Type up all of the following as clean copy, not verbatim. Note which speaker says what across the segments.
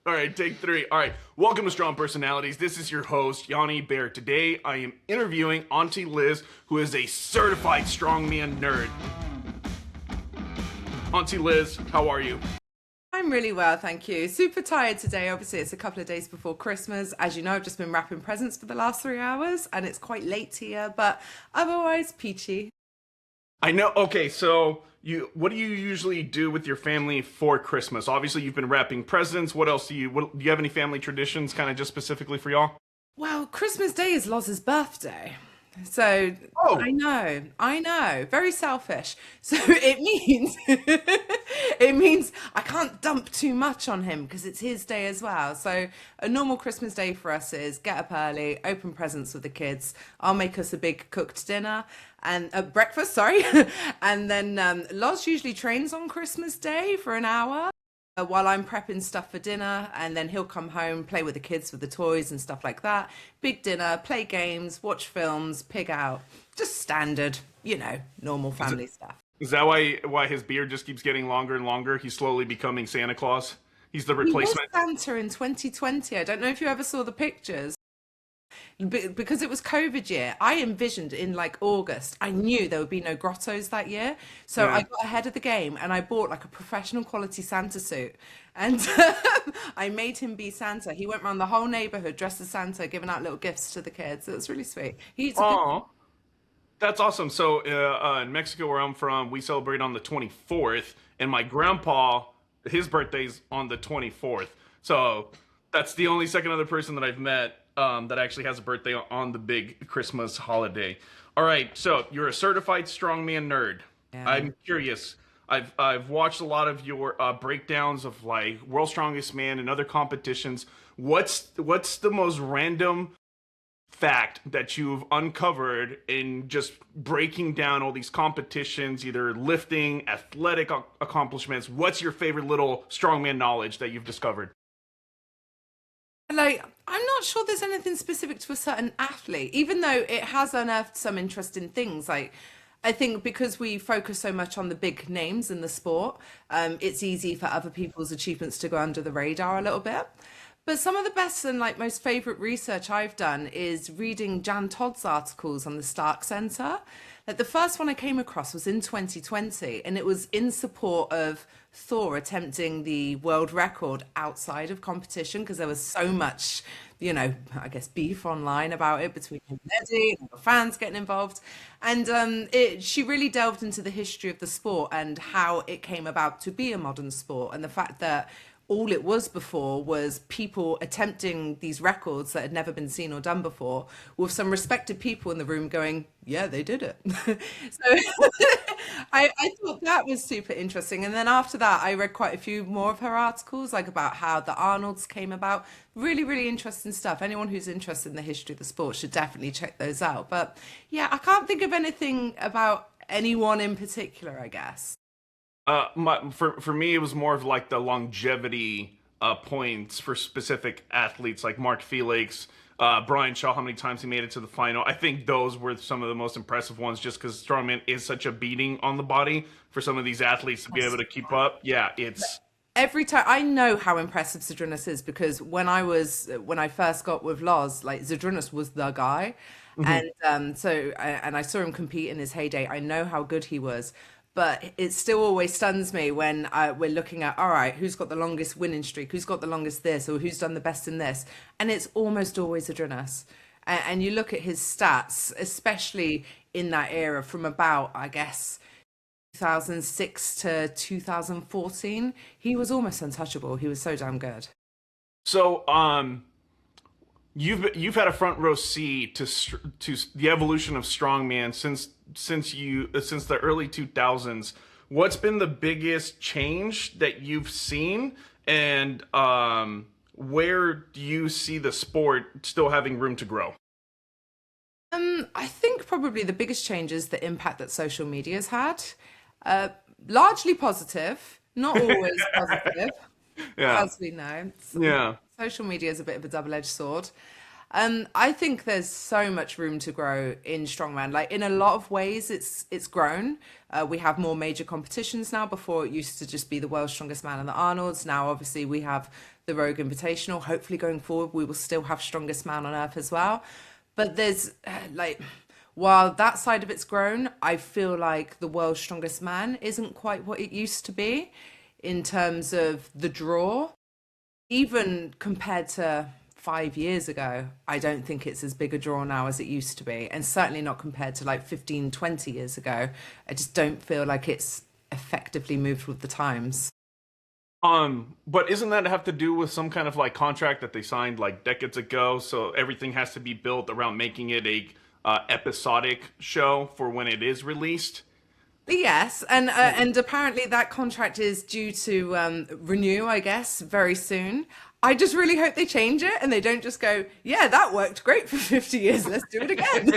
Speaker 1: All right, take three. All right, welcome to Strong Personalities. This is your host, Yanni Bear. Today, I am interviewing Auntie Liz, who is a certified strongman nerd. Auntie Liz, how are you?
Speaker 2: I'm really well, thank you. Super tired today. Obviously, it's a couple of days before Christmas. As you know, I've just been wrapping presents for the last 3 hours, and it's quite late here, but otherwise, peachy.
Speaker 1: I know. Okay, so what do you usually do with your family for Christmas? Obviously, you've been wrapping presents. What else do you have any family traditions, kind of just specifically for y'all?
Speaker 2: Well, Christmas Day is Loz's birthday. So
Speaker 1: Oh,
Speaker 2: I know, very selfish. So it means it means I can't dump too much on him because it's his day as well. So a normal Christmas day for us is get up early, open presents with the kids. I'll make us a big cooked dinner and breakfast, sorry. And then Loz usually trains on Christmas Day for an hour while I'm prepping stuff for dinner, and then he'll come home, play with the kids with the toys and stuff like that. Big dinner, play games, watch films, pig out. Just standard, normal
Speaker 1: is, it,
Speaker 2: family stuff.
Speaker 1: is that why his beard just keeps getting longer and longer? He's slowly becoming Santa Claus. He's the
Speaker 2: He was
Speaker 1: replacement.
Speaker 2: Santa in 2020. I don't know if you ever saw the pictures. Because it was COVID year, I envisioned in like August, I knew there would be no grottos that year. So I
Speaker 1: Yeah.
Speaker 2: got ahead of the game and I bought like a professional quality Santa suit. And I made him be Santa. He went around the whole neighborhood dressed as Santa, giving out little gifts to the kids. It was really sweet. He eats a good.
Speaker 1: Oh, that's awesome. So in Mexico, where I'm from, we celebrate on the 24th, and my grandpa, his birthday's on the 24th. So that's the only second other person that I've met that actually has a birthday on the big Christmas holiday. All right, so you're a certified strongman nerd.
Speaker 2: Yeah.
Speaker 1: I'm curious. I've watched a lot of your breakdowns of like World's Strongest Man and other competitions. What's the most random fact that you've uncovered in just breaking down all these competitions, either lifting, athletic accomplishments? What's your favorite little strongman knowledge that you've discovered?
Speaker 2: Like, I'm not sure there's anything specific to a certain athlete, even though it has unearthed some interesting things. Like, I think because we focus so much on the big names in the sport, it's easy for other people's achievements to go under the radar a little bit. But some of the best and like most favorite research I've done is reading Jan Todd's articles on the Stark Center. Like the first one I came across was in 2020, and it was in support of Thor attempting the world record outside of competition because there was so much, I guess beef online about it between him and Eddie and the fans getting involved. And she really delved into the history of the sport and how it came about to be a modern sport, and the fact that all it was before was people attempting these records that had never been seen or done before, with some respected people in the room going, yeah, they did it. So I thought that was super interesting. And then after that, I read quite a few more of her articles, like about how the Arnolds came about. Really, really interesting stuff. Anyone who's interested in the history of the sport should definitely check those out. But yeah, I can't think of anything about anyone in particular, I guess.
Speaker 1: For me, it was more of like the longevity points for specific athletes, like Mark Felix, Brian Shaw, how many times he made it to the final. I think those were some of the most impressive ones, just because strongman is such a beating on the body for some of these athletes to be able to keep up. Yeah, it's
Speaker 2: Every time I know how impressive Zadrunas is because when I first got with Loz, like Zadrunas was the guy,
Speaker 1: Mhm.
Speaker 2: and and I saw him compete in his heyday. I know how good he was, but it still always stuns me when we're looking at, all right, who's got the longest winning streak, who's got the longest this, or who's done the best in this, and it's almost always Zadrunas. And you look at his stats, especially in that era from about, I guess, 2006 to 2014, he was almost untouchable. He was so damn good.
Speaker 1: so. You've had a front row seat to the evolution of strongman since the early 2000s. What's been the biggest change that you've seen, and where do you see the sport still having room to grow?
Speaker 2: I think probably the biggest change is the impact that social media's had. Uh, Largely positive, not always positive,
Speaker 1: Yeah,
Speaker 2: as we know.
Speaker 1: yeah.
Speaker 2: Social media is a bit of a double-edged sword. I think there's so much room to grow in strongman. Like in a lot of ways, it's grown. We have more major competitions now. Before it used to just be the world's strongest man and the Arnolds. Now, obviously, we have the Rogue Invitational. Hopefully, going forward, we will still have strongest man on earth as well. But there's like, while that side of it's grown, I feel like the world's strongest man isn't quite what it used to be in terms of the draw. Even compared to 5 years ago, I don't think it's as big a draw now as it used to be. And certainly not compared to like 15, 20 years ago. I just don't feel like it's effectively moved with the times.
Speaker 1: But isn't that have to do with some kind of like contract that they signed like decades ago? So everything has to be built around making it a episodic show for when it is released.
Speaker 2: Yes, and apparently that contract is due to renew, I guess, very soon. I just really hope they change it and they don't just go, yeah, that worked great for 50 years. Let's do it again.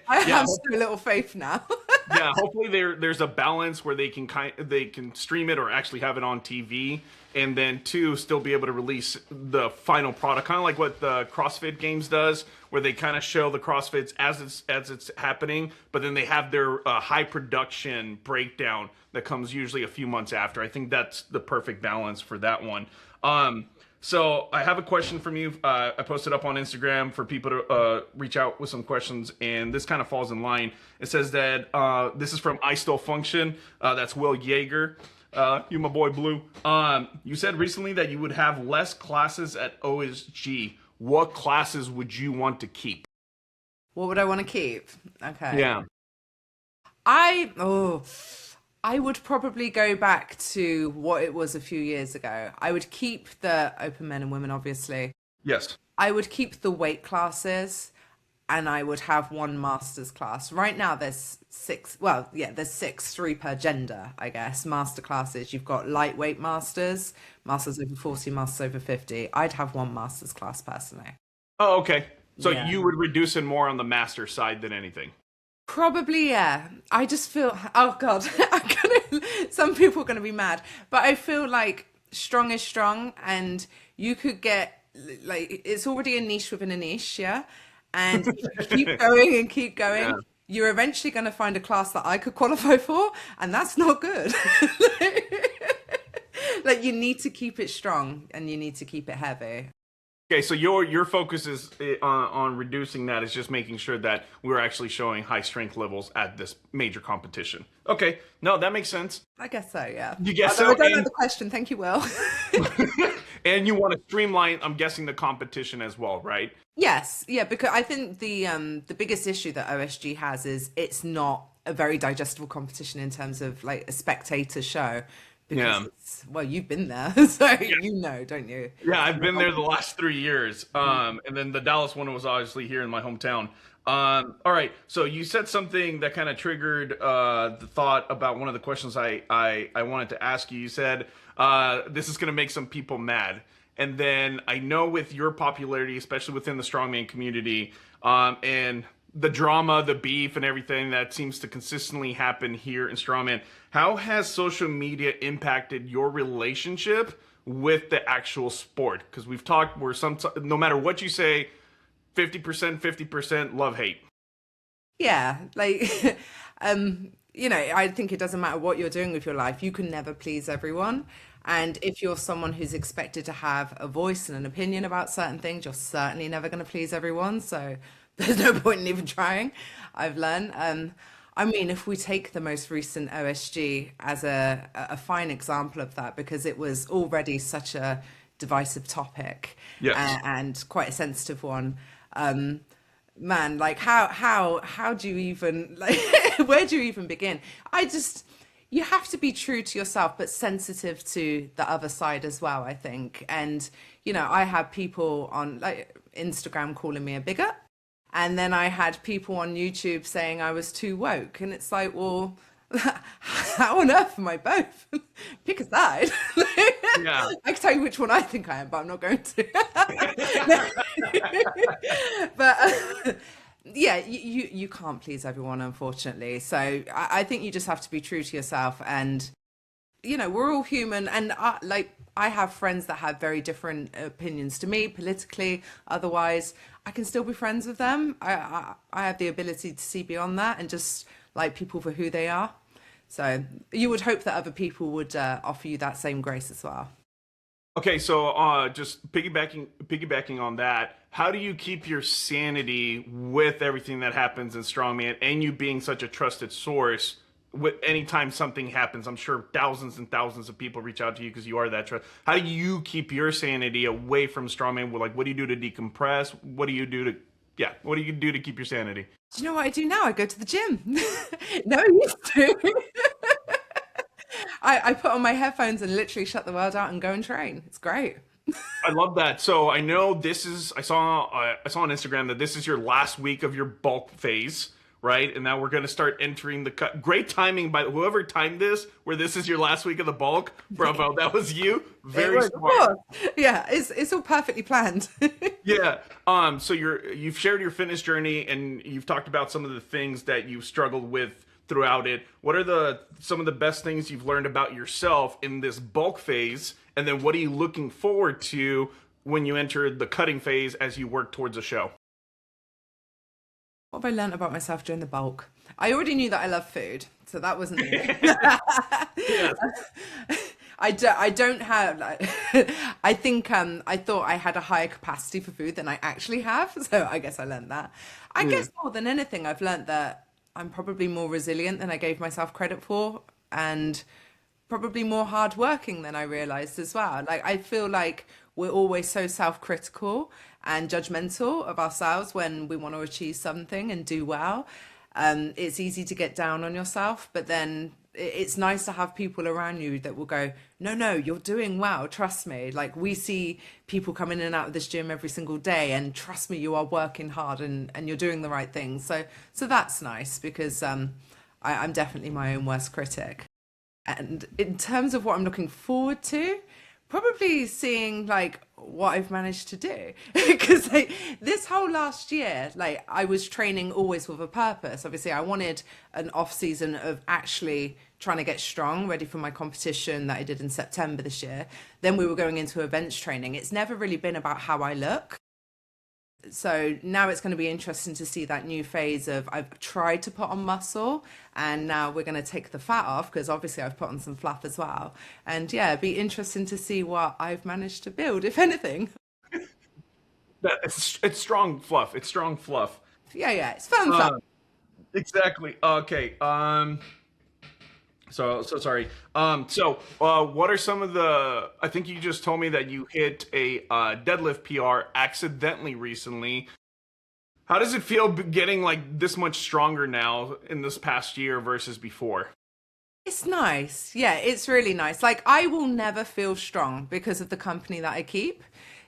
Speaker 2: I have so little faith now.
Speaker 1: Yeah, hopefully there's a balance where they can stream it or actually have it on TV, and then two, still be able to release the final product, kind of like what the CrossFit Games does, where they kind of show the CrossFits as it's happening, but then they have their high production breakdown that comes usually a few months after. I think that's the perfect balance for that one. So I have a question from you. I posted up on Instagram for people to reach out with some questions, and this kind of falls in line. It says that this is from I Still Function. That's Will Yeager. You my boy Blue. You said recently that you would have less classes at OSG. What classes would you want to keep?
Speaker 2: What would I want to keep? Okay.
Speaker 1: Yeah.
Speaker 2: I would probably go back to what it was a few years ago. I would keep the open men and women, obviously.
Speaker 1: Yes.
Speaker 2: I would keep the weight classes, and I would have one master's class. Right now there's six, well, yeah, there's six, three per gender, I guess, master classes. You've got lightweight masters, masters over 40, masters over 50. I'd have one master's class personally.
Speaker 1: Oh, okay. So
Speaker 2: Yeah.
Speaker 1: you would reduce it more on the master side than anything.
Speaker 2: Probably, yeah. I just feel, oh God, some people are going to be mad, but I feel like strong is strong, and you could get, like, it's already a niche within a niche, yeah? And if you keep going and keep going,
Speaker 1: Yeah.
Speaker 2: you're eventually going to find a class that I could qualify for, and that's not good. Like, you need to keep it strong and you need to keep it heavy.
Speaker 1: Okay, so your focus is on reducing that. Is just making sure that we're actually showing high strength levels at this major competition. Okay, no, that makes sense.
Speaker 2: I guess so, yeah.
Speaker 1: You guess
Speaker 2: Although
Speaker 1: so?
Speaker 2: I don't know the question. Thank you, Will.
Speaker 1: And you want to streamline, I'm guessing, the competition as well, right?
Speaker 2: Yes, yeah, because I think the biggest issue that OSG has is it's not a very digestible competition in terms of like a spectator show. Because
Speaker 1: Yeah.
Speaker 2: well, you've been there, so you know, don't you?
Speaker 1: Yeah, I've been there the last 3 years. And then the Dallas one was obviously here in my hometown. All right, so you said something that kind of triggered the thought about one of the questions I wanted to ask you. You said this is going to make some people mad. And then I know with your popularity, especially within the strongman community, and the drama, the beef, and everything that seems to consistently happen here in strongman, how has social media impacted your relationship with the actual sport? Because we've talked where no matter what you say, 50%, 50% love hate.
Speaker 2: Yeah, like you know, I think it doesn't matter what you're doing with your life, you can never please everyone. And if you're someone who's expected to have a voice and an opinion about certain things, you're certainly never going to please everyone. So there's no point in even trying, I've learned. I mean, if we take the most recent OSG as a fine example of that, because it was already such a divisive topic,
Speaker 1: Yes.
Speaker 2: and quite a sensitive one. Man, like how do you even, like, where do you even begin? You have to be true to yourself, but sensitive to the other side as well, I think. And, you know, I had people on like Instagram calling me a bigot. And then I had people on YouTube saying I was too woke. And it's like, well, how on earth am I both? Pick a side.
Speaker 1: Yeah.
Speaker 2: I can tell you which one I think I am, but I'm not going to. But yeah, you can't please everyone, unfortunately. So I think you just have to be true to yourself. And, you know, we're all human. And like, I have friends that have very different opinions to me politically. Otherwise, I can still be friends with them. I have the ability to see beyond that and just like people for who they are. So you would hope that other people would offer you that same grace as well.
Speaker 1: Okay, so just piggybacking on that, how do you keep your sanity with everything that happens in Strongman and you being such a trusted source? With anytime something happens, I'm sure thousands and thousands of people reach out to you because you are that trust. How do you keep your sanity away from Strongman? Like, what do you do to decompress? What do you do to, yeah, what do you do to keep your sanity?
Speaker 2: Do you know what I do now? I go to the gym. No, I used to. I put on my headphones and literally shut the world out and go and train. It's great.
Speaker 1: I love that. So I know this is, I saw on Instagram that this is your last week of your bulk phase, right? And now we're going to start entering the cut. Great timing by whoever timed this, where this is your last week of the bulk. Bravo, that was you. Very smart.
Speaker 2: Yeah, it's all perfectly planned.
Speaker 1: Yeah. So you've shared your fitness journey and you've talked about some of the things that you've struggled with throughout it. What are some of the best things you've learned about yourself in this bulk phase? And then what are you looking forward to when you enter the cutting phase as you work towards a show?
Speaker 2: What have I learned about myself during the bulk? I already knew that I love food, so that wasn't new.
Speaker 1: Yeah.
Speaker 2: I don't have like, I think I thought I had a higher capacity for food than I actually have, so I guess I learned that. I guess more than anything I've learned that I'm probably more resilient than I gave myself credit for, and probably more hardworking than I realized as well. Like, I feel like we're always so self-critical and judgmental of ourselves when we want to achieve something and do well. It's easy to get down on yourself, but then it's nice to have people around you that will go, no, you're doing well, trust me. Like, we see people come in and out of this gym every single day, and trust me, you are working hard and you're doing the right things. So that's nice, because I'm definitely my own worst critic. And in terms of what I'm looking forward to, probably seeing like what I've managed to do. Because like this whole last year, like I was training always with a purpose. Obviously, I wanted an off season of actually trying to get strong, ready for my competition that I did in September this year. Then we were going into events training. It's never really been about how I look. So now it's going to be interesting to see that new phase of I've tried to put on muscle, and now we're going to take the fat off, because obviously I've put on some fluff as well. And yeah, it'd be interesting to see what I've managed to build, if anything.
Speaker 1: It's strong fluff. It's strong fluff.
Speaker 2: Yeah, it's fun fluff.
Speaker 1: Exactly. Okay. So sorry. What are some of the? I think you just told me that you hit a deadlift PR accidentally recently. How does it feel getting like this much stronger now in this past year versus before?
Speaker 2: It's nice. Yeah, it's really nice. Like, I will never feel strong because of the company that I keep.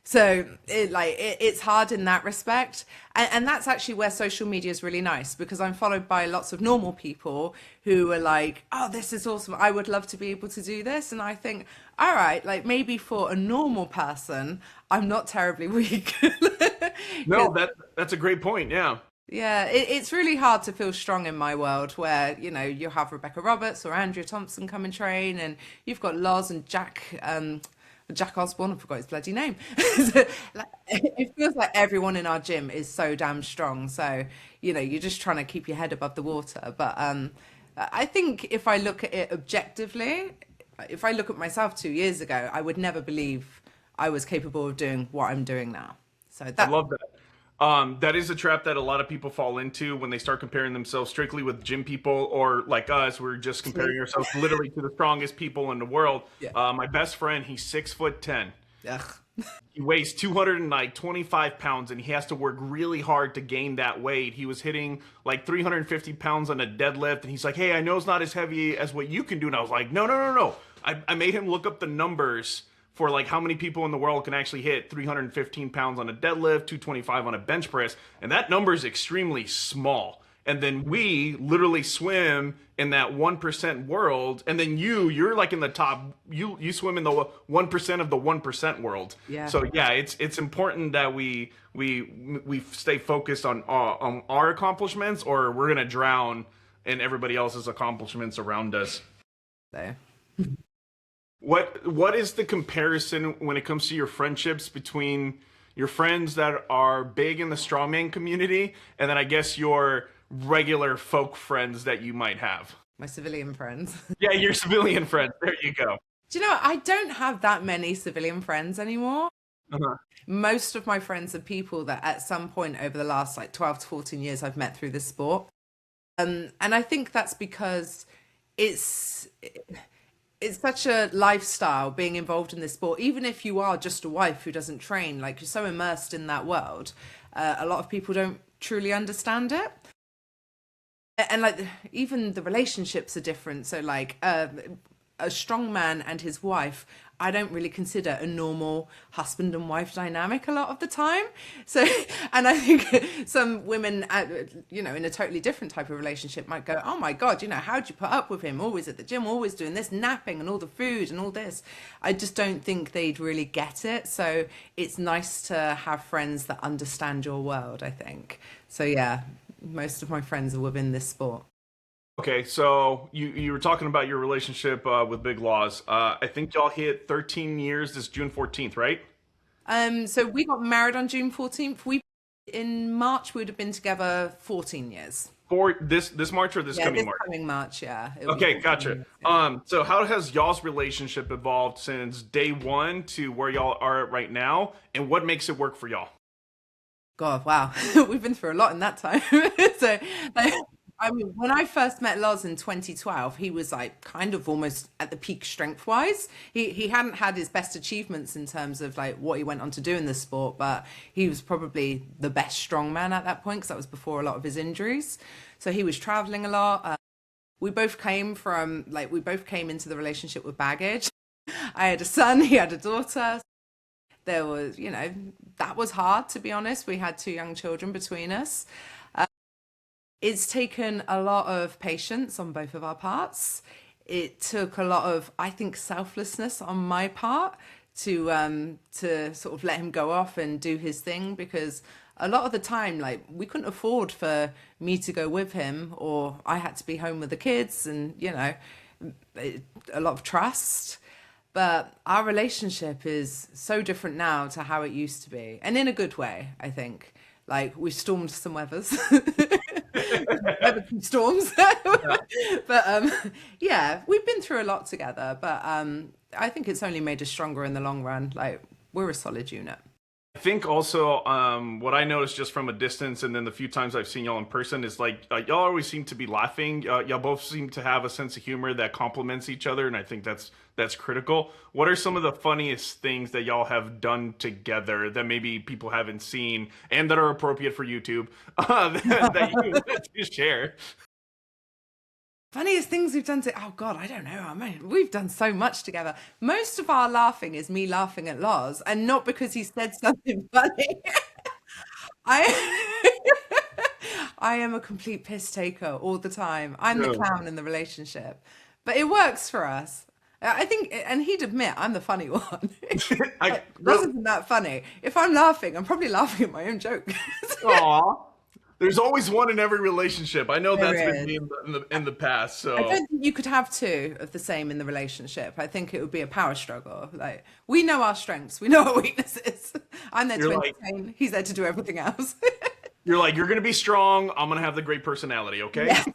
Speaker 2: So it's hard in that respect. And that's actually where social media is really nice, because I'm followed by lots of normal people who are like, oh, this is awesome. I would love to be able to do this. And I think, all right, like maybe for a normal person, I'm not terribly weak.
Speaker 1: No, that's a great point. Yeah.
Speaker 2: Yeah, it's really hard to feel strong in my world, where, you know, you have Rebecca Roberts or Andrea Thompson come and train, and you've got Loz and Jack Osborne, I forgot his bloody name. It feels like everyone in our gym is so damn strong. So, you know, you're just trying to keep your head above the water. But I think if I look at it objectively, if I look at myself 2 years ago, I would never believe I was capable of doing what I'm doing now. So
Speaker 1: I love that. That is a trap that a lot of people fall into when they start comparing themselves strictly with gym people, or like us, we're just comparing ourselves literally to the strongest people in the world. Yeah. My best friend, he's 6'10".
Speaker 2: Ugh.
Speaker 1: He weighs 225 pounds, and he has to work really hard to gain that weight. He was hitting like 350 pounds on a deadlift, and he's like, hey, I know it's not as heavy as what you can do. And I was like, no. I made him look up the numbers for like how many people in the world can actually hit 315 pounds on a deadlift, 225 on a bench press, and that number is extremely small. And then we literally swim in that 1% world, and then you're like in the top. You swim in the 1% of the 1% world. Yeah. So yeah, it's important that we stay focused on our accomplishments, or we're gonna drown in everybody else's accomplishments around us.
Speaker 2: There.
Speaker 1: What is the comparison when it comes to your friendships between your friends that are big in the strongman community and then I guess your regular folk friends that you might have?
Speaker 2: My civilian friends.
Speaker 1: Yeah, your civilian friends. There you go.
Speaker 2: Do you know what? I don't have that many civilian friends anymore.
Speaker 1: Uh-huh.
Speaker 2: Most of my friends are people that at some point over the last like 12 to 14 years I've met through this sport. And I think that's because it's it's such a lifestyle being involved in this sport. Even if you are just a wife who doesn't train, like you're so immersed in that world, a lot of people don't truly understand it. And like even the relationships are different. So like a strong man and his wife, I don't really consider a normal husband and wife dynamic a lot of the time. So, and I think some women, you know, in a totally different type of relationship might go, oh my God, you know, how'd you put up with him? Always at the gym, always doing this, napping and all the food and all this. I just don't think they'd really get it. So it's nice to have friends that understand your world, I think. So yeah, most of my friends are within this sport.
Speaker 1: Okay, so you were talking about your relationship with Big Loz. I think y'all hit 13 years this June 14th, right?
Speaker 2: So we got married on June 14th. We in March we would have been together 14 years.
Speaker 1: For this March or this
Speaker 2: Yeah,
Speaker 1: coming
Speaker 2: this
Speaker 1: March?
Speaker 2: coming March, yeah. It'll be
Speaker 1: Okay,
Speaker 2: 14
Speaker 1: gotcha.
Speaker 2: years, yeah.
Speaker 1: So how has y'all's relationship evolved since day one to where y'all are at right now, and what makes it work for y'all?
Speaker 2: God, wow. We've been through a lot in that time. So, like, I mean, when I first met Loz in 2012, he was like kind of almost at the peak strength wise. He hadn't had his best achievements in terms of like what he went on to do in the sport, but he was probably the best strongman at that point because that was before a lot of his injuries. So he was traveling a lot. We both came into the relationship with baggage. I had a son, he had a daughter. There was, you know, that was hard to be honest. We had two young children between us. It's taken a lot of patience on both of our parts. It took a lot of, I think, selflessness on my part to sort of let him go off and do his thing because a lot of the time, like we couldn't afford for me to go with him, or I had to be home with the kids, and you know, a lot of trust. But our relationship is so different now to how it used to be, and in a good way, I think. Like we've stormed some weathers, weathered some storms, but yeah, we've been through a lot together. But I think it's only made us stronger in the long run. Like we're a solid unit.
Speaker 1: I think also what I noticed just from a distance and then the few times I've seen y'all in person is like y'all always seem to be laughing. Y'all both seem to have a sense of humor that complements each other, and I think that's critical. What are some of the funniest things that y'all have done together that maybe people haven't seen and that are appropriate for YouTube that you want to share?
Speaker 2: Funniest things we've done to, oh God, I don't know. I mean, we've done so much together. Most of our laughing is me laughing at Loz, and not because he said something funny. I I am a complete piss taker all the time. I'm the
Speaker 1: No.
Speaker 2: clown in the relationship, but it works for us. I think, and he'd admit I'm the funny one.
Speaker 1: I
Speaker 2: Loz isn't that funny. If I'm laughing, I'm probably laughing at my own joke.
Speaker 1: Aw. There's always one in every relationship. I know
Speaker 2: There
Speaker 1: that's been
Speaker 2: is.
Speaker 1: me in the past.
Speaker 2: I
Speaker 1: So
Speaker 2: don't think you could have two of the same in the relationship. I think it would be a power struggle. Like we know our strengths, we know our weaknesses. I'm there
Speaker 1: you're
Speaker 2: to
Speaker 1: like
Speaker 2: entertain. He's there to do everything else.
Speaker 1: you're gonna be strong. I'm gonna have the great personality. Okay.
Speaker 2: Yes.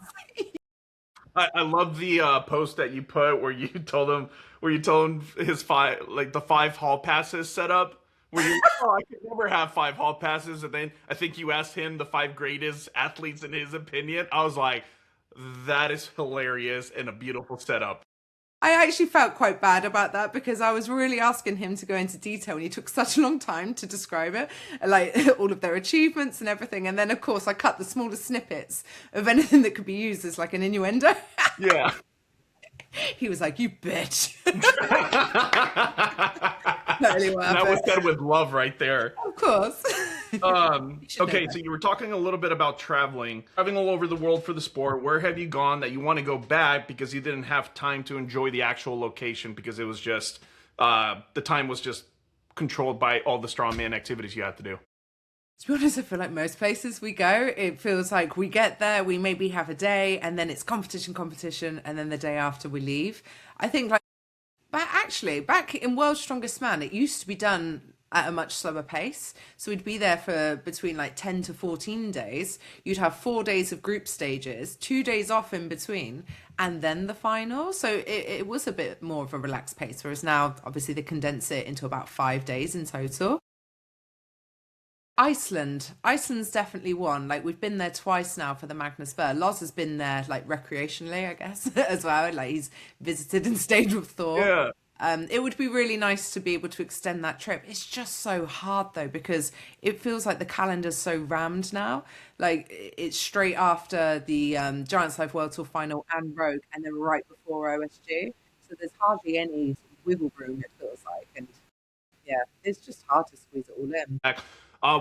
Speaker 1: I love the post that you put where you told him his the five hall passes set up. Where you oh, I could never have five hall passes, and then I think you asked him the five greatest athletes in his opinion. I was like, that is hilarious and a beautiful setup.
Speaker 2: I actually felt quite bad about that because I was really asking him to go into detail and he took such a long time to describe it, like all of their achievements and everything. And then, of course, I cut the smallest snippets of anything that could be used as like an innuendo.
Speaker 1: Yeah.
Speaker 2: He was like, "You bitch." Totally worth
Speaker 1: That was
Speaker 2: it.
Speaker 1: said with love right there.
Speaker 2: Of course. You should know
Speaker 1: Okay,
Speaker 2: that.
Speaker 1: so you were talking a little bit about traveling all over the world for the sport. Where have you gone that you want to go back because you didn't have time to enjoy the actual location because it was just the time was just controlled by all the strongman activities you had to do?
Speaker 2: To be honest, I feel like most places we go, it feels like we get there, we maybe have a day, and then it's competition, and then the day after we leave. I think like But actually, back in World's Strongest Man, it used to be done at a much slower pace. So we'd be there for between like 10 to 14 days. You'd have 4 days of group stages, 2 days off in between, and then the final. So it was a bit more of a relaxed pace, whereas now, obviously, they condense it into about 5 days in total. Iceland's definitely one. Like we've been there twice now for the Magnus Burr. Loz has been there like recreationally, I guess, as well. Like he's visited and stayed with Thor.
Speaker 1: Yeah.
Speaker 2: It would be really nice to be able to extend that trip. It's just so hard though, because it feels like the calendar's so rammed now. Like it's straight after the Giants Life World Tour final and Rogue, and then right before OSG. So there's hardly any sort of wiggle room, it feels like. And yeah, it's just hard to squeeze it all in.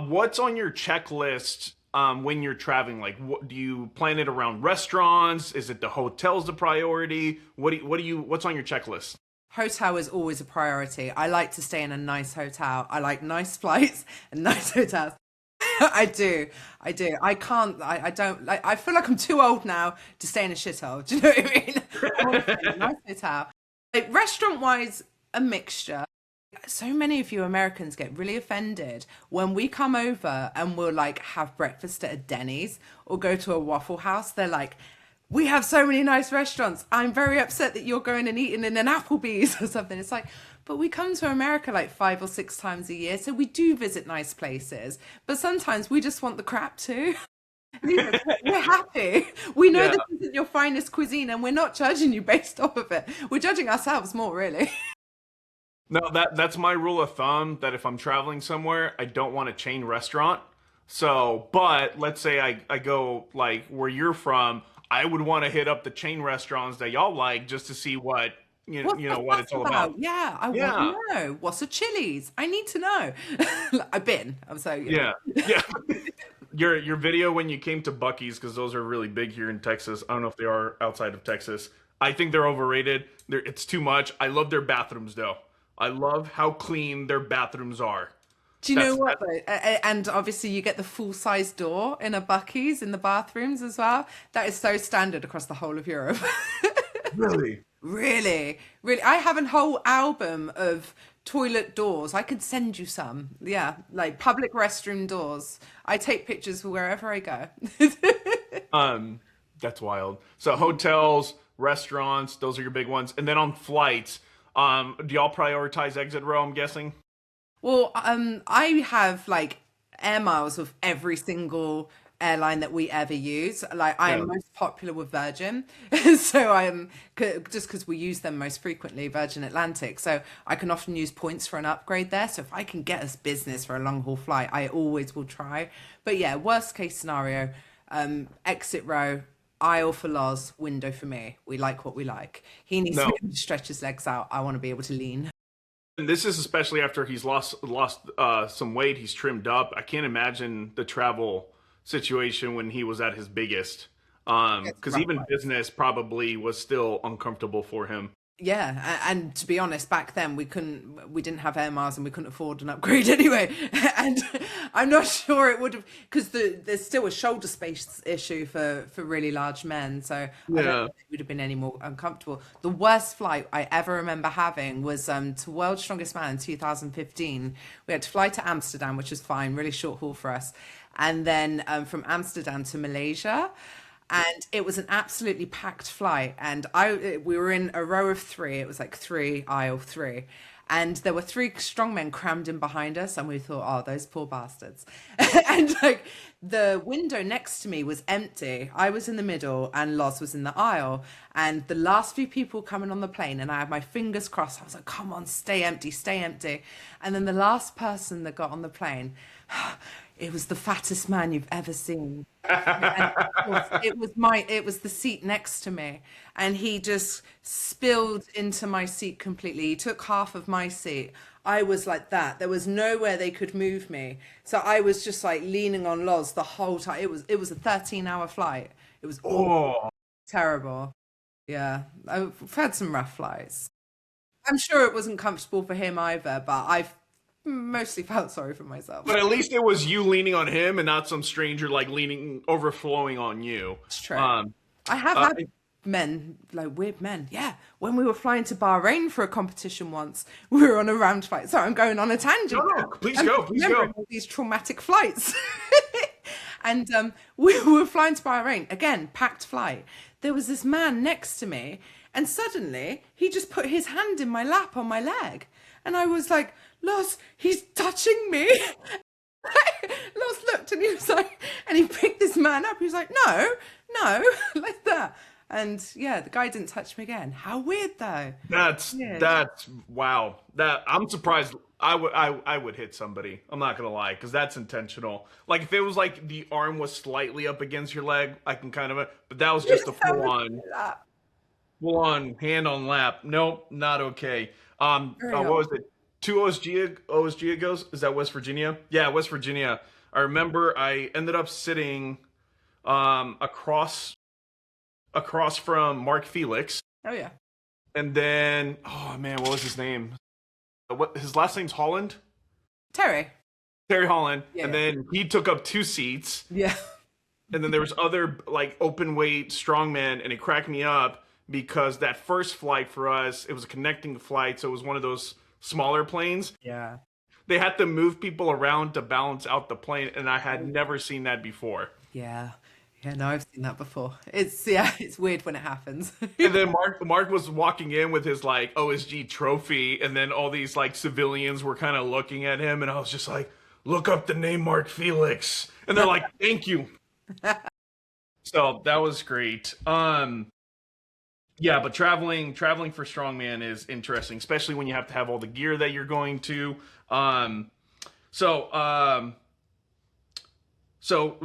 Speaker 1: What's on your checklist when you're traveling? Like, what do you plan it around restaurants? Is it the hotels the priority? What's on your checklist?
Speaker 2: Hotel is always a priority. I like to stay in a nice hotel. I like nice flights and nice hotels. I do. I can't, I don't, like, I feel like I'm too old now to stay in a shithole. Do you know what I mean? I want to stay in a nice hotel. Like, restaurant-wise, a mixture. So many of you Americans get really offended when we come over and we'll like have breakfast at a Denny's or go to a Waffle House. They're like, we have so many nice restaurants. I'm very upset that you're going and eating in an Applebee's or something. It's like, but we come to America like 5 or 6 times a year. So we do visit nice places, but sometimes we just want the crap too. We're happy. We know this isn't your finest cuisine and we're not judging you based off of it. We're judging ourselves more, really.
Speaker 1: No, that's my rule of thumb, that if I'm traveling somewhere, I don't want a chain restaurant. So, but let's say I go like where you're from, I would want to hit up the chain restaurants that y'all like just to see what what it's all about.
Speaker 2: Yeah, I want to know. What's a Chili's? I need to know. I've been. I'm so
Speaker 1: yeah. Your video when you came to Buc-ee's, because those are really big here in Texas. I don't know if they are outside of Texas. I think they're overrated. It's too much. I love their bathrooms though. I love how clean their bathrooms are.
Speaker 2: Do you know what though? And obviously you get the full-size door in a Buc-ee's in the bathrooms as well. That is so standard across the whole of Europe.
Speaker 1: Really?
Speaker 2: Really? Really? I have a whole album of toilet doors. I could send you some. Yeah, like public restroom doors. I take pictures wherever I go.
Speaker 1: That's wild. So hotels, restaurants, those are your big ones. And then on flights, do y'all prioritize exit row, I'm guessing?
Speaker 2: Well, I have like air miles with every single airline that we ever use. Like I am most popular with Virgin, so I am just because we use them most frequently, Virgin Atlantic. So I can often use points for an upgrade there. So if I can get us business for a long haul flight, I always will try. But yeah, worst case scenario, exit row. Aisle for Loz, window for me. We like what we like. He needs to be able to stretch his legs out. I want to be able to lean.
Speaker 1: And this is especially after he's lost some weight. He's trimmed up. I can't imagine the travel situation when he was at his biggest. Because even business probably was still uncomfortable for him.
Speaker 2: Yeah, and to be honest, back then we didn't have air miles and we couldn't afford an upgrade anyway. And I'm not sure it would have, because there's still a shoulder space issue for really large men. So I don't think it would have been any more uncomfortable. The worst flight I ever remember having was to World's Strongest Man in 2015. We had to fly to Amsterdam, which was fine, really short haul for us. And then from Amsterdam to Malaysia. And it was an absolutely packed flight. And we were in a row of 3. It was like 3, aisle 3. And there were 3 strongmen crammed in behind us. And we thought, oh, those poor bastards. And like the window next to me was empty. I was in the middle and Loz was in the aisle. And the last few people coming on the plane, and I had my fingers crossed. I was like, come on, stay empty, stay empty. And then the last person that got on the plane, it was the fattest man you've ever seen. And of course, it was the seat next to me, and he just spilled into my seat completely. He took half of my seat. I was like that. There was nowhere they could move me, so I was just like leaning on Loz the whole time. It was a 13-hour flight. It was terrible. Yeah, I've had some rough flights. I'm sure it wasn't comfortable for him either, but I've mostly felt sorry for myself.
Speaker 1: But at least it was you leaning on him and not some stranger like leaning, overflowing on you.
Speaker 2: It's true. I have had men, like weird men. Yeah. When we were flying to Bahrain for a competition once, we were on a round flight. Sorry, I'm going on a tangent.
Speaker 1: No, please go, please go.
Speaker 2: All these traumatic flights. And we were flying to Bahrain, again, packed flight. There was this man next to me, and suddenly he just put his hand in my lap on my leg. And I was like, Loz, he's touching me. Loz looked and he was like, and he picked this man up. He was like, no, like that. And yeah, the guy didn't touch me again. How weird though.
Speaker 1: That's wow. That I'm surprised. I would hit somebody. I'm not gonna lie, because that's intentional. Like if it was like the arm was slightly up against your leg, I can kind of. But that was just a full on hand on lap. Nope, not okay. What was it? 2 OSG goes. Is that West Virginia? Yeah, West Virginia. I remember I ended up sitting across from Mark Felix.
Speaker 2: Oh yeah.
Speaker 1: And then, oh man, what was his name? What his last name's Holland? Terry Holland. Yeah. And then he took up 2 seats.
Speaker 2: Yeah.
Speaker 1: And then there was other like open weight strongman, and it cracked me up because that first flight for us, it was a connecting flight, so it was one of those smaller planes.
Speaker 2: Yeah.
Speaker 1: They had to move people around to balance out the plane, and I had never seen that before.
Speaker 2: Yeah. Yeah, no, I've seen that before. It's weird when it happens.
Speaker 1: And then Mark was walking in with his like OSG trophy, and then all these like civilians were kind of looking at him, and I was just like, look up the name Mark Felix. And they're like, thank you. So that was great. Yeah, but traveling for Strongman is interesting, especially when you have to have all the gear that you're going to. So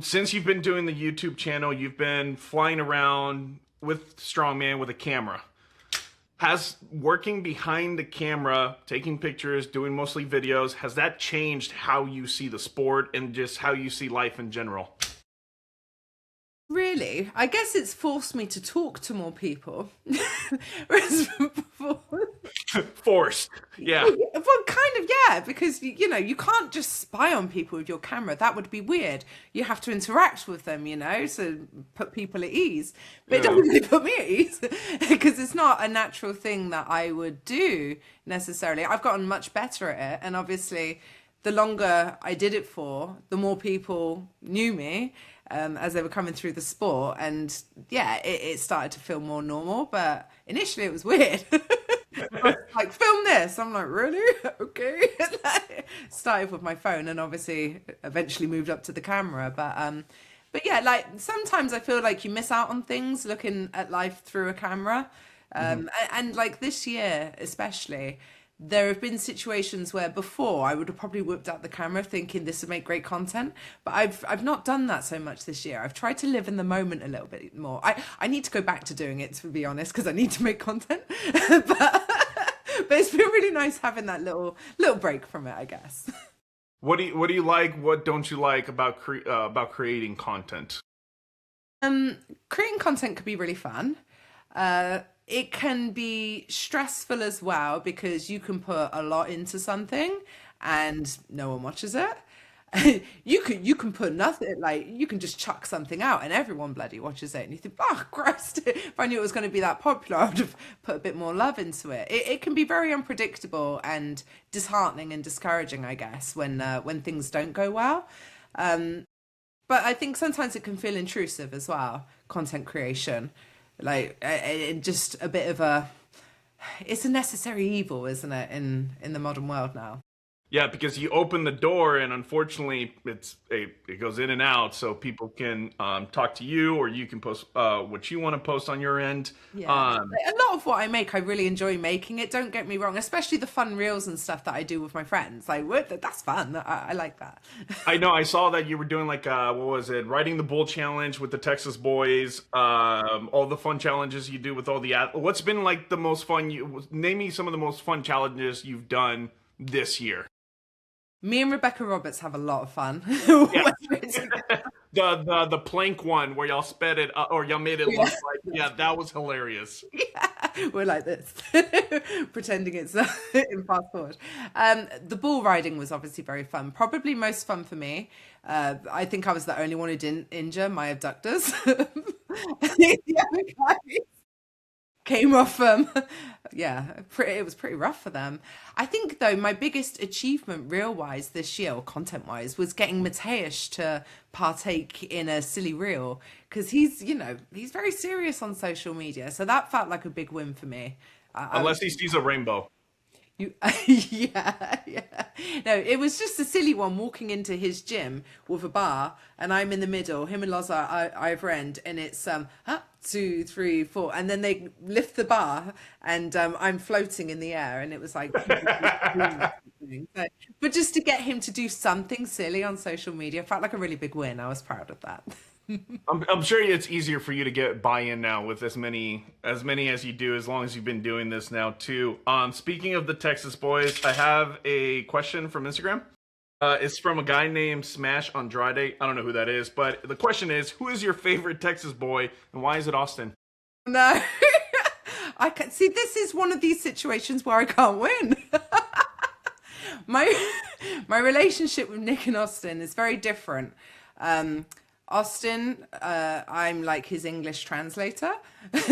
Speaker 1: since you've been doing the YouTube channel, you've been flying around with Strongman with a camera. Has working behind the camera, taking pictures, doing mostly videos, has that changed how you see the sport and just how you see life in general?
Speaker 2: Really? I guess it's forced me to talk to more people. Whereas before...
Speaker 1: Forced, yeah.
Speaker 2: Well, kind of, yeah, because, you know, you can't just spy on people with your camera. That would be weird. You have to interact with them, you know, so put people at ease. But it doesn't really put me at ease because it's not a natural thing that I would do necessarily. I've gotten much better at it. And obviously, the longer I did it for, the more people knew me. As they were coming through the sport, and yeah, it started to feel more normal, but initially it was weird. Like, film this. I'm like, really? Okay. Started with my phone and obviously eventually moved up to the camera, but yeah, like sometimes I feel like you miss out on things looking at life through a camera. And like this year especially, there have been situations where before I would have probably whipped out the camera thinking this would make great content, but I've not done that so much this year. I've tried to live in the moment a little bit more. I need to go back to doing it, to be honest, because I need to make content. but it's been really nice having that little break from it, I guess.
Speaker 1: What do you like? What don't you like about creating content?
Speaker 2: Creating content could be really fun. It can be stressful as well because you can put a lot into something and no one watches it. You can put nothing, like you can just chuck something out and everyone bloody watches it and you think, oh Christ, if I knew it was going to be that popular, I would have put a bit more love into it. It can be very unpredictable and disheartening and discouraging, I guess, when things don't go well. But I think sometimes it can feel intrusive as well, content creation. Like just a bit of it's a necessary evil, isn't it, in the modern world now?
Speaker 1: Yeah, because you open the door and unfortunately it goes in and out, so people can talk to you or you can post what you want to post on your end.
Speaker 2: Yeah, a lot of what I make, I really enjoy making it. Don't get me wrong, especially the fun reels and stuff that I do with my friends. Like, that's fun. I like that.
Speaker 1: I know. I saw that you were doing like what was it? Riding the Bull challenge with the Texas boys. All the fun challenges you do with all the. What's been like the most fun? Name me some of the most fun challenges you've done this year.
Speaker 2: Me and Rebecca Roberts have a lot of fun.
Speaker 1: Yeah. the plank one where y'all sped it or y'all made it look like that was hilarious.
Speaker 2: Yeah, we're like this, pretending it's in fast forward. The bull riding was obviously very fun. Probably most fun for me. I think I was the only one who didn't injure my abductors. The other guys came off. Yeah, it was pretty rough for them. I think though my biggest achievement real wise this year, or content wise, was getting Mateusz to partake in a silly reel, because he's very serious on social media, so that felt like a big win for me.
Speaker 1: Unless he sees a rainbow.
Speaker 2: You, yeah, yeah. No, it was just a silly one, walking into his gym with a bar, and I'm in the middle. Him and Loz are either end, and it's 2, 3, 4, and then they lift the bar, and I'm floating in the air, and it was like, but just to get him to do something silly on social media felt like a really big win. I was proud of that.
Speaker 1: I'm sure it's easier for you to get buy-in now with as many as you do, as long as you've been doing this now too. Speaking of the Texas boys, I have a question from Instagram. It's from a guy named Smash Andrade. I don't know who that is, but the question is, who is your favorite Texas boy, and why is it Austin?
Speaker 2: No, I can see this is one of these situations where I can't win. My relationship with Nick and Austin is very different. Austin, I'm like his English translator.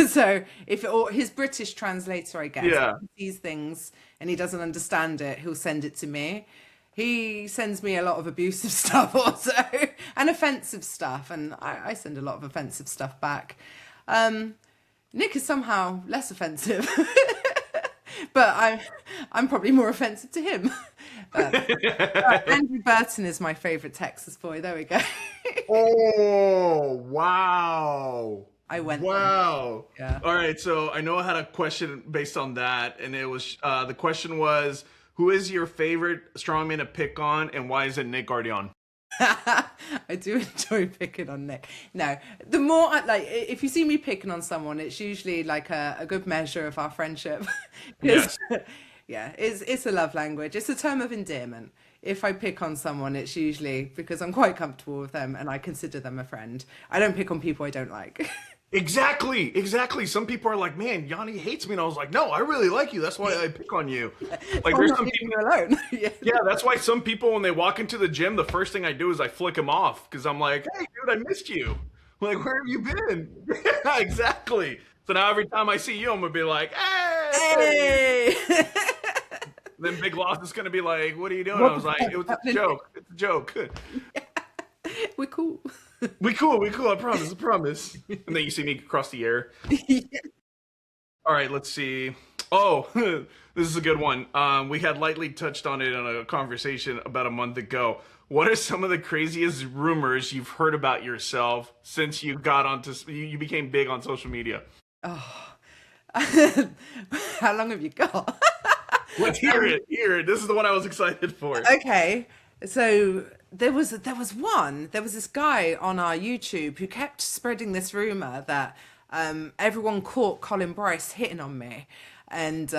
Speaker 2: So his British translator, I guess,
Speaker 1: Yeah.
Speaker 2: if he sees things and he doesn't understand it, he'll send it to me. He sends me a lot of abusive stuff also, and offensive stuff, and I send a lot of offensive stuff back. Nick is somehow less offensive, but I'm probably more offensive to him. Andrew Burton is my favorite Texas boy. There we go.
Speaker 1: Oh, wow.
Speaker 2: I went
Speaker 1: Wow.
Speaker 2: there. Yeah.
Speaker 1: All right, so I know I had a question based on that, and it was the question was, who is your favorite strongman to pick on, and why is it Nick Guardian?
Speaker 2: I do enjoy picking on Nick. No, the more if you see me picking on someone, it's usually like a good measure of our friendship.
Speaker 1: Yes.
Speaker 2: Yeah, it's a love language. It's a term of endearment. If I pick on someone, it's usually because I'm quite comfortable with them and I consider them a friend. I don't pick on people I don't like.
Speaker 1: Exactly. Some people are like, man, Yanni hates me. And I was like, no, I really like you. That's why I pick on you. Like,
Speaker 2: I'm
Speaker 1: there's
Speaker 2: not
Speaker 1: some
Speaker 2: leaving
Speaker 1: people.
Speaker 2: you alone.
Speaker 1: Yeah, that's why some people, when they walk into the gym, the first thing I do is I flick them off, because I'm like, hey, dude, I missed you. Like, where have you been? Yeah, exactly. So now every time I see you, I'm going to be like, hey.
Speaker 2: Hey!
Speaker 1: Then Big Loz is going to be like, what are you doing? I was like, it was a joke. It's a joke.
Speaker 2: We're cool.
Speaker 1: We cool. I promise. And then you see me across the air.
Speaker 2: Yeah.
Speaker 1: All right, let's see. Oh, this is a good one. We had lightly touched on it in a conversation about a month ago. What are some of the craziest rumors you've heard about yourself since you you became big on social media?
Speaker 2: Oh. How long have you got?
Speaker 1: Let's hear it. This is the one I was excited for.
Speaker 2: Okay, so there was this guy on our YouTube who kept spreading this rumor that everyone caught Colin Bryce hitting on me, and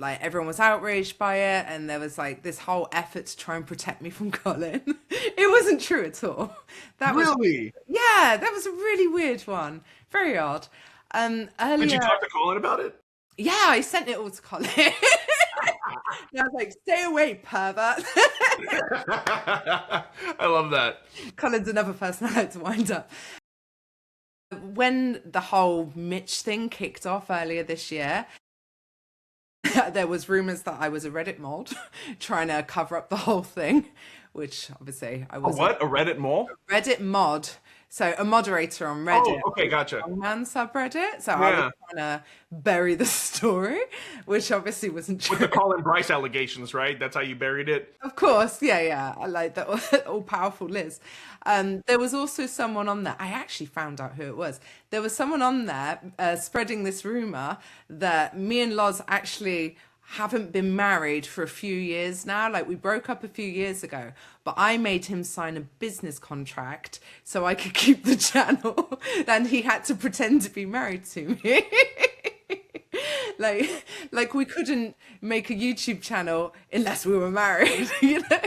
Speaker 2: like everyone was outraged by it, and there was like this whole effort to try and protect me from Colin. It wasn't true at all.
Speaker 1: Really?
Speaker 2: That was a really weird one. Very odd. Earlier,
Speaker 1: Did you talk to Colin about it?
Speaker 2: yeah, I sent it all to Colin. And I was like, stay away, pervert.
Speaker 1: I love that.
Speaker 2: Colin's another person I like to wind up. When the whole Mitch thing kicked off earlier this year, there was rumors that I was a Reddit mod trying to cover up the whole thing, which obviously I was.
Speaker 1: What? A Reddit mole?
Speaker 2: Reddit mod. So a moderator on Reddit.
Speaker 1: Oh, okay, gotcha.
Speaker 2: Strongman subreddit. So I was trying to bury the story, which obviously wasn't true.
Speaker 1: With the Colin Bryce allegations, right? That's how you buried it?
Speaker 2: Of course, yeah. I like that all-powerful Liz. There was also someone on there. I actually found out who it was. There was someone on there spreading this rumor that me and Loz actually haven't been married for a few years now. Like, we broke up a few years ago, but I made him sign a business contract so I could keep the channel, and he had to pretend to be married to me. like we couldn't make a YouTube channel unless we were married, you know?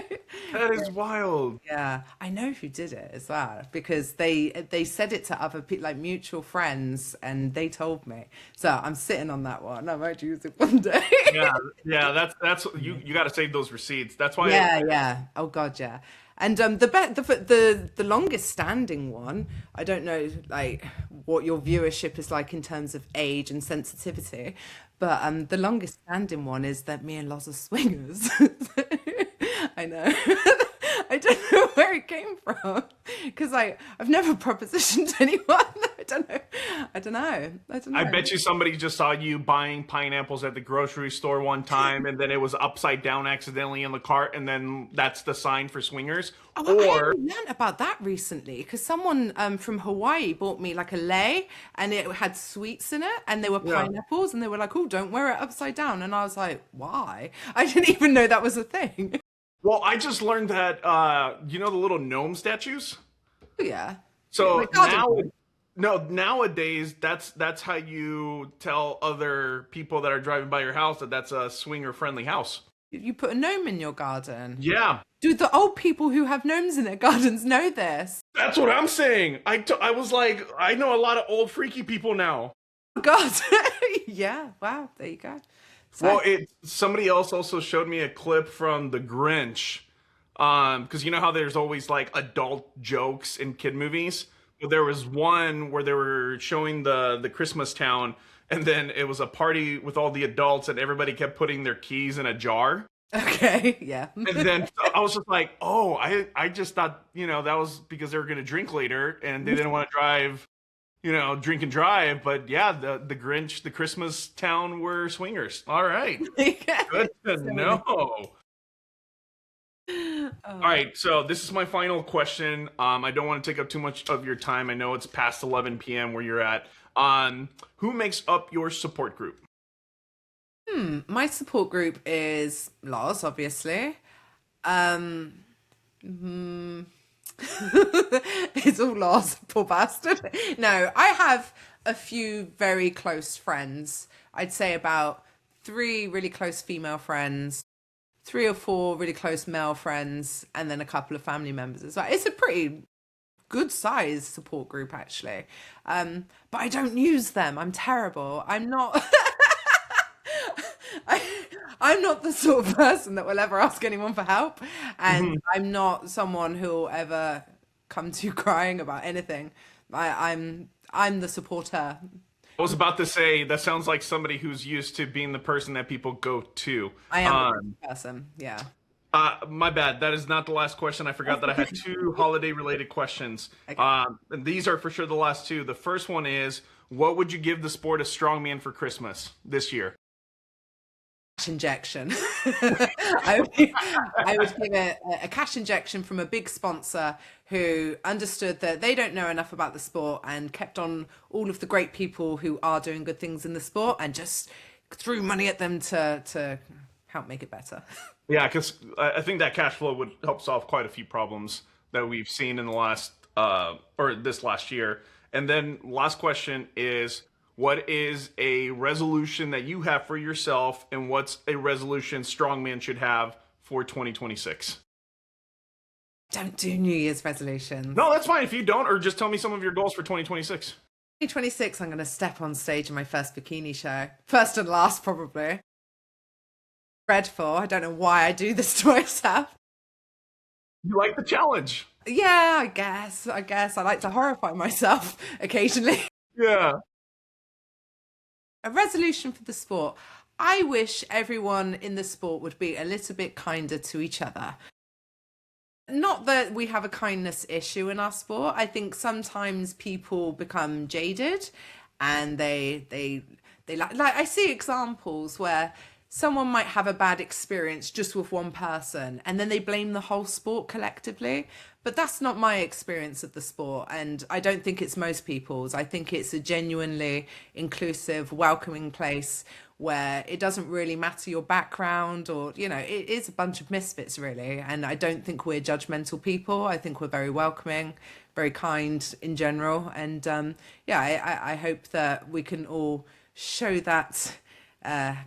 Speaker 1: That is wild.
Speaker 2: Yeah, I know who did it as well, because they said it to other people, like mutual friends, and they told me. So I'm sitting on that one. I might use it one day.
Speaker 1: Yeah. That's you got to save those receipts. That's why.
Speaker 2: Yeah. Oh God, yeah. And the longest standing one, I don't know like what your viewership is like in terms of age and sensitivity, but the longest standing one is that me and Loz are swingers. I know. I don't know where it came from because I've never propositioned anyone. I don't know. I don't know. I don't know.
Speaker 1: I bet you somebody just saw you buying pineapples at the grocery store one time, and then it was upside down accidentally in the cart, and then that's the sign for swingers.
Speaker 2: I
Speaker 1: Or
Speaker 2: only learned about that recently because someone from Hawaii bought me like a lei and it had sweets in it and they were
Speaker 1: Yeah.
Speaker 2: pineapples and they were like, oh, don't wear it upside down. And I was like, why? I didn't even know that was a thing.
Speaker 1: Well, I just learned that you know the little gnome statues.
Speaker 2: Yeah.
Speaker 1: So
Speaker 2: Like garden
Speaker 1: now,
Speaker 2: gnome.
Speaker 1: no, nowadays that's how you tell other people that are driving by your house that that's a swinger friendly house.
Speaker 2: You put a gnome in your garden.
Speaker 1: Yeah,
Speaker 2: Do the old people who have gnomes in their gardens know this?
Speaker 1: that's what I'm saying. I was like, I know a lot of old freaky people now.
Speaker 2: Oh, God. Yeah. Wow. There you go. So,
Speaker 1: Well, somebody else also showed me a clip from The Grinch, because you know how there's always like adult jokes in kid movies. But there was one where they were showing the Christmas town, and then it was a party with all the adults, and everybody kept putting their keys in a jar.
Speaker 2: okay. Yeah.
Speaker 1: And then I was just like, oh, I just thought, that was because they were going to drink later, and they didn't want to drive, drink and drive. But yeah, the Grinch, the Christmas town were swingers. All right. Good to know. All right, so this is my final question. I don't want to take up too much of your time. I know it's past 11 p.m. where you're at. Who makes up your support group?
Speaker 2: My support group is Loz, obviously. It's all Loz, poor bastard. No, I have a few very close friends. I'd say about 3 really close female friends, 3 or 4 really close male friends, and then a couple of family members as well. It's a pretty good size support group, actually. But I don't use them. I'm terrible. I'm not. I'm not the sort of person that will ever ask anyone for help, and I'm not someone who will ever come to you crying about anything. I'm the supporter.
Speaker 1: I was about to say that sounds like somebody who's used to being the person that people go to.
Speaker 2: I am the person. Yeah.
Speaker 1: My bad. That is not the last question. I forgot that I had 2 holiday-related questions.
Speaker 2: Okay.
Speaker 1: And these are for sure the last 2. The first one is, what would you give the sport of strongman for Christmas this year?
Speaker 2: Cash injection. I would give it a cash injection from a big sponsor who understood that they don't know enough about the sport and kept on all of the great people who are doing good things in the sport and just threw money at them to help make it better.
Speaker 1: Yeah, because I think that cash flow would help solve quite a few problems that we've seen in the last or this last year. And then last question is, what is a resolution that you have for yourself, and what's a resolution Strongman should have for 2026?
Speaker 2: Don't do New Year's resolutions.
Speaker 1: No, that's fine if you don't, or just tell me some of your goals for 2026.
Speaker 2: 2026, I'm going to step on stage in my first bikini show. First and last, probably. Dreadful. I don't know why I do this to myself.
Speaker 1: You like the challenge.
Speaker 2: Yeah, I guess. I like to horrify myself occasionally.
Speaker 1: Yeah.
Speaker 2: A resolution for the sport. I wish everyone in the sport would be a little bit kinder to each other. Not that we have a kindness issue in our sport. I think sometimes people become jaded and they like I see examples where someone might have a bad experience just with one person and then they blame the whole sport collectively. But that's not my experience of the sport, and I don't think it's most people's. I think it's a genuinely inclusive, welcoming place where it doesn't really matter your background or, it is a bunch of misfits really. And I don't think we're judgmental people. I think we're very welcoming, very kind in general. And I hope that we can all show that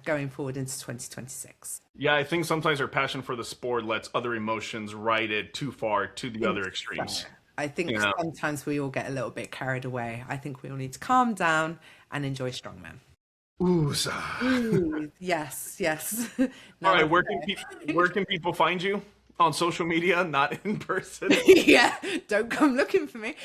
Speaker 2: going forward into 2026.
Speaker 1: Yeah, I think sometimes our passion for the sport lets other emotions ride it too far to the other extremes.
Speaker 2: So, I think sometimes we all get a little bit carried away. I think we all need to calm down and enjoy Strongman.
Speaker 1: Ooh,
Speaker 2: Ooh, yes.
Speaker 1: all right, where can people find you On social media, not in person.
Speaker 2: Yeah, don't come looking for me.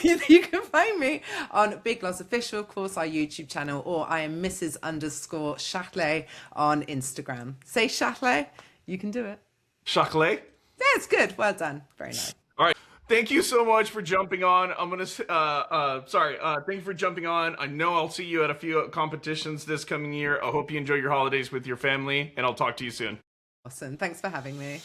Speaker 2: You can find me on Big Loz Official, of course, our YouTube channel, or I am Mrs._Chatelet on Instagram. Say Chatelet, you can do it.
Speaker 1: Chatelet?
Speaker 2: Yeah, it's good. Well done. Very nice.
Speaker 1: All right. Thank you so much for jumping on. I'm gonna, thank you for jumping on. I know I'll see you at a few competitions this coming year. I hope you enjoy your holidays with your family, and I'll talk to you soon.
Speaker 2: Awesome. Thanks for having me.